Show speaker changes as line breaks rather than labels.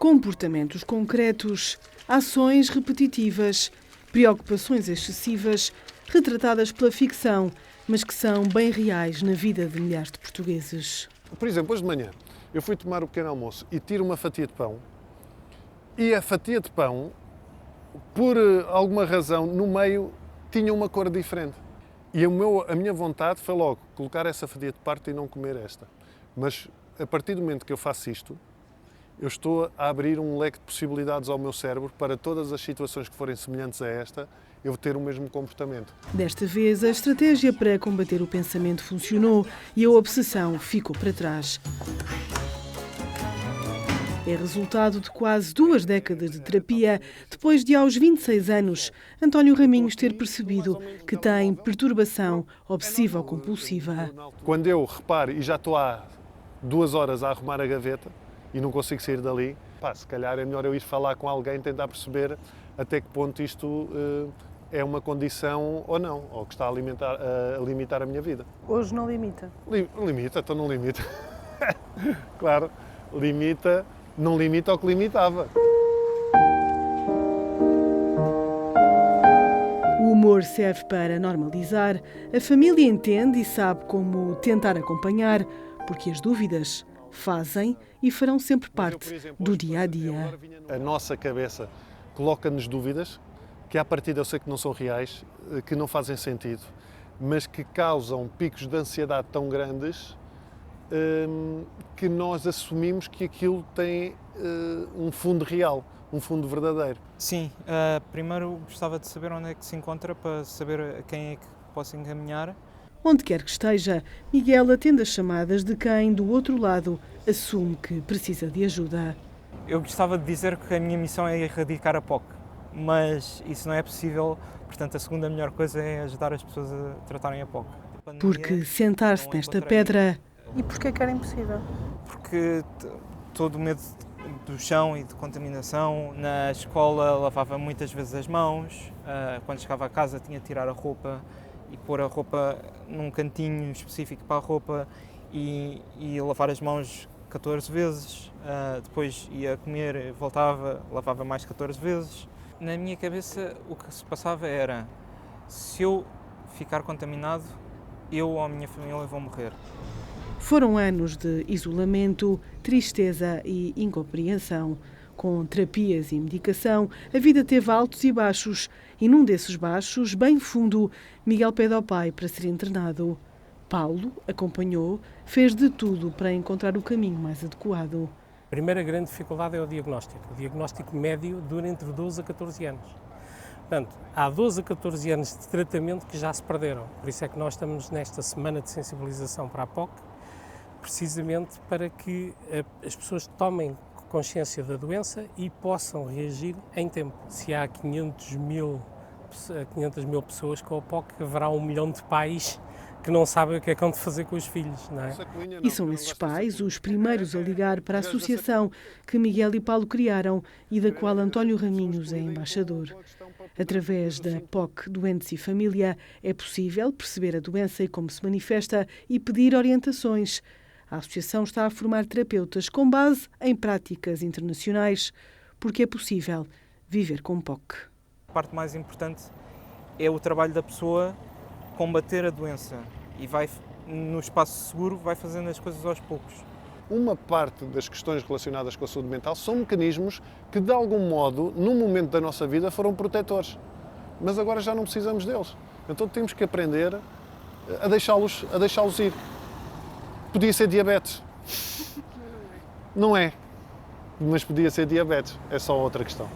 Comportamentos concretos, ações repetitivas, preocupações excessivas, retratadas pela ficção, mas que são bem reais na vida de milhares de portugueses.
Por exemplo, hoje de manhã, eu fui tomar o pequeno almoço e tiro uma fatia de pão e a fatia de pão, por alguma razão, no meio, tinha uma cor diferente. E a minha vontade foi logo colocar essa fatia de parte e não comer esta. Mas a partir do momento que eu faço isto, eu estou a abrir um leque de possibilidades ao meu cérebro para todas as situações que forem semelhantes a esta, eu ter o mesmo comportamento.
Desta vez, a estratégia para combater o pensamento funcionou e a obsessão ficou para trás. É resultado de quase 2 décadas de terapia, depois de, aos 26 anos, António Raminhos ter percebido que tem perturbação obsessivo-compulsiva.
Quando eu reparo e já estou há 2 horas a arrumar a gaveta e não consigo sair dali, se calhar é melhor eu ir falar com alguém, tentar perceber até que ponto isto é uma condição ou não, ou que está a limitar a minha vida.
Hoje não limita?
Limita, então não limita. Claro, limita, não limita o que limitava.
O humor serve para normalizar, a família entende e sabe como tentar acompanhar, porque as dúvidas fazem e farão sempre parte do dia-a-dia.
A nossa cabeça coloca-nos dúvidas, que à partida eu sei que não são reais, que não fazem sentido, mas que causam picos de ansiedade tão grandes que nós assumimos que aquilo tem um fundo real, um fundo verdadeiro.
Sim, primeiro gostava de saber onde é que se encontra para saber a quem é que posso encaminhar.
Onde quer que esteja, Miguel atende as chamadas de quem, do outro lado, assume que precisa de ajuda.
Eu gostava de dizer que a minha missão é erradicar a POC, mas isso não é possível, portanto a segunda melhor coisa é ajudar as pessoas a tratarem a POC.
Porque sentar-se nesta pedra...
E porquê que era impossível?
Porque todo o medo do chão e de contaminação. Na escola lavava muitas vezes as mãos, quando chegava a casa tinha de tirar a roupa e pôr a roupa num cantinho específico para a roupa e lavar as mãos 14 vezes, depois ia comer, voltava, lavava mais 14 vezes. Na minha cabeça o que se passava era, se eu ficar contaminado, eu ou a minha família vão morrer.
Foram anos de isolamento, tristeza e incompreensão. Com terapias e medicação, a vida teve altos e baixos. E num desses baixos, bem fundo, Miguel pede ao pai para ser internado. Paulo acompanhou, fez de tudo para encontrar o caminho mais adequado.
A primeira grande dificuldade é o diagnóstico. O diagnóstico médio dura entre 12 a 14 anos. Portanto, há 12 a 14 anos de tratamento que já se perderam. Por isso é que nós estamos nesta semana de sensibilização para a POC, precisamente para que as pessoas tomem consciência da doença e possam reagir em tempo. Se há 500 mil pessoas com a POC, haverá 1 milhão de pais que não sabem o que é que hão de fazer com os filhos, não é?
E são esses pais os primeiros a ligar para a associação que Miguel e Paulo criaram e da qual António Raminhos é embaixador. Através da POC Doentes e Família é possível perceber a doença e como se manifesta e pedir orientações. A associação está a formar terapeutas com base em práticas internacionais, porque é possível viver com POC.
A parte mais importante é o trabalho da pessoa combater a doença e vai, no espaço seguro, vai fazendo as coisas aos poucos.
Uma parte das questões relacionadas com a saúde mental são mecanismos que, de algum modo, num momento da nossa vida, foram protetores. Mas agora já não precisamos deles. Então temos que aprender a deixá-los ir. Podia ser diabetes. Não é. Mas podia ser diabetes. É só outra questão.